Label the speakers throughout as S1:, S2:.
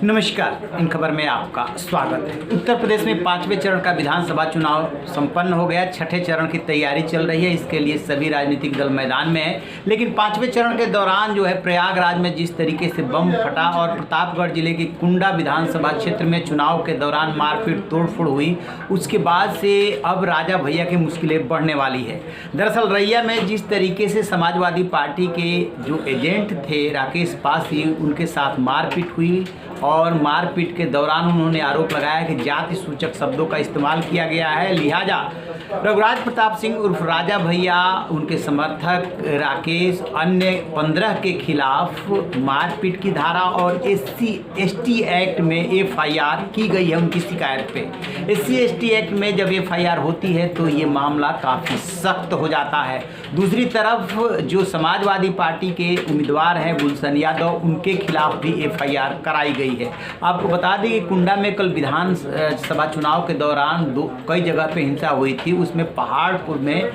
S1: नमस्कार, इन खबर में आपका स्वागत है। उत्तर प्रदेश में 5वें चरण का विधानसभा चुनाव संपन्न हो गया। छठे चरण की तैयारी चल रही है, इसके लिए सभी राजनीतिक दल मैदान में है। लेकिन 5वें चरण के दौरान जो है प्रयागराज में जिस तरीके से बम फटा और प्रतापगढ़ जिले की कुंडा विधानसभा क्षेत्र में चुनाव के दौरान मारपीट तोड़फोड़ हुई, उसके बाद से अब राजा भैया की मुश्किलें बढ़ने वाली है। दरअसल रैया में जिस तरीके से समाजवादी पार्टी के जो एजेंट थे राकेश पासी, उनके साथ मारपीट हुई और मारपीट के दौरान उन्होंने आरोप लगाया कि जाति सूचक शब्दों का इस्तेमाल किया गया है। लिहाजा रघुराज प्रताप सिंह उर्फ राजा भैया, उनके समर्थक राकेश, अन्य 15 के खिलाफ मारपीट की धारा और SC/ST एक्ट में FIR की गई है उनकी शिकायत पे। SC/ST एक्ट में जब FIR होती है तो ये मामला काफ़ी सख्त हो जाता है। दूसरी तरफ जो समाजवादी पार्टी के उम्मीदवार हैं गुलशन यादव, उनके खिलाफ भी FIR कराई गई है। आपको बता दें कि कुंडा में कल विधानसभा चुनाव के दौरान कई जगह पे हिंसा हुई थी। उसमें पहाड़पुर में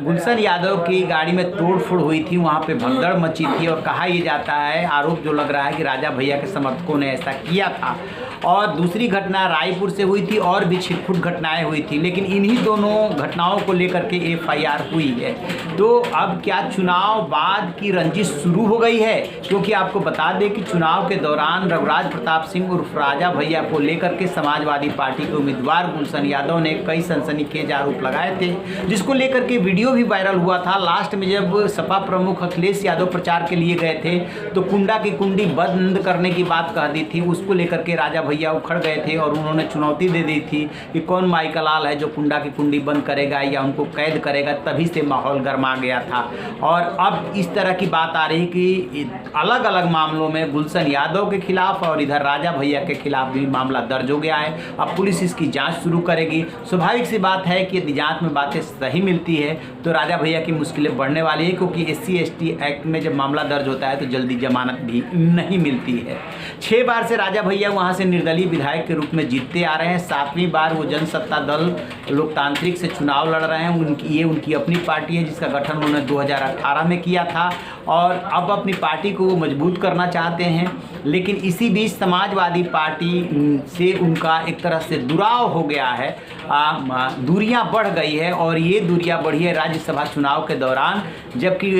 S1: गुलशन यादव की गाड़ी में तोड़फोड़ हुई थी, वहाँ पे भगदड़ मची थी और कहा यह जाता है, आरोप जो लग रहा है कि राजा भैया के समर्थकों ने ऐसा किया था। और दूसरी घटना रायपुर से हुई थी और भी छिटपुट घटनाएं हुई थी, लेकिन इन्हीं दोनों घटनाओं को लेकर के FIR हुई है। तो अब क्या चुनाव बाद की रंजिश शुरू हो गई है? क्योंकि आपको बता दें कि चुनाव के दौरान रघुराज प्रताप सिंह उर्फ राजा भैया को लेकर के समाजवादी पार्टी के उम्मीदवार गुलशन यादव ने कई सनसनीखेज आरोप लगाए थे, जिसको लेकर के वीडियो भी वायरल हुआ था। लास्ट में जब सपा प्रमुख अखिलेश यादव प्रचार के लिए गए थे तो कुंडा की कुंडी बंद करने की बात कह दी थी। उसको लेकर के राजा भैया उखड़ गए थे और उन्होंने चुनौती दे दी थी कि कौन माई का लाल है जो कुंडा की कुंडी बंद करेगा या उनको कैद करेगा। तभी से माहौल गर्मा गया था और अब इस तरह की बात आ रही कि अलग अलग मामलों में गुलशन यादव के खिलाफ और इधर राजा भैया के खिलाफ भी मामला दर्ज हो गया है। अब पुलिस इसकी जांच शुरू करेगी। स्वाभाविक सी बात है कि यदि जांच में बातें सही मिलती है तो राजा भैया की मुश्किलें बढ़ने वाली है, क्योंकि SC/ST एक्ट में जब मामला दर्ज होता है तो जल्दी जमानत भी नहीं मिलती है। 6 बार से राजा भैया वहाँ से निर्दलीय विधायक के रूप में जीतते आ रहे हैं। 7वीं बार वो जनसत्ता दल लोकतांत्रिक से चुनाव लड़ रहे हैं। ये उनकी अपनी पार्टी है जिसका गठन उन्होंने 2018 में किया था और अब अपनी पार्टी को वो मजबूत करना चाहते हैं। लेकिन इसी बीच समाजवादी पार्टी से उनका एक तरह से दुराव हो गया है, दूरियां बढ़ गई है और ये दूरियां बढ़ी है राज्यसभा चुनाव के दौरान, जबकि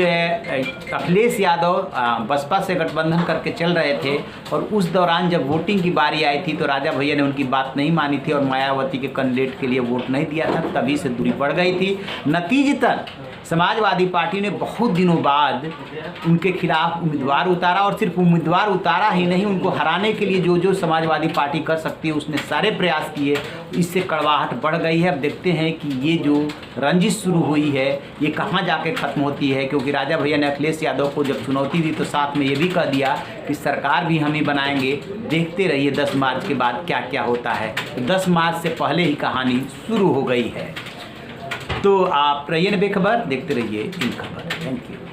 S1: अखिलेश यादव बसपा से गठबंधन करके चल रहे थे और उस दौरान जब वोटिंग की बारी आई थी तो राजा भैया ने उनकी बात नहीं मानी थी और मायावती के कैंडिडेट के लिए वोट नहीं दिया था, तभी से दूरी बढ़ गई थी। नतीजतन समाजवादी पार्टी ने बहुत दिनों बाद उनके खिलाफ उम्मीदवार उतारा और सिर्फ उम्मीदवार उतारा ही नहीं, उनको हराने के लिए जो जो समाजवादी पार्टी कर सकती है उसने सारे प्रयास किए। इससे कड़वाहट बढ़ गई है। अब देखते हैं कि ये जो रंजिश शुरू हुई है ये कहाँ जाके ख़त्म होती है, क्योंकि राजा भैया ने अखिलेश यादव को जब चुनौती दी तो साथ में ये भी कह दिया कि सरकार भी हम ही बनाएंगे। देखते रहिए 10 मार्च के बाद क्या क्या होता है। 10 मार्च से पहले ही कहानी शुरू हो गई है। तो आप रहिए बेखबर, देखते रहिए इन खबर। Thank you.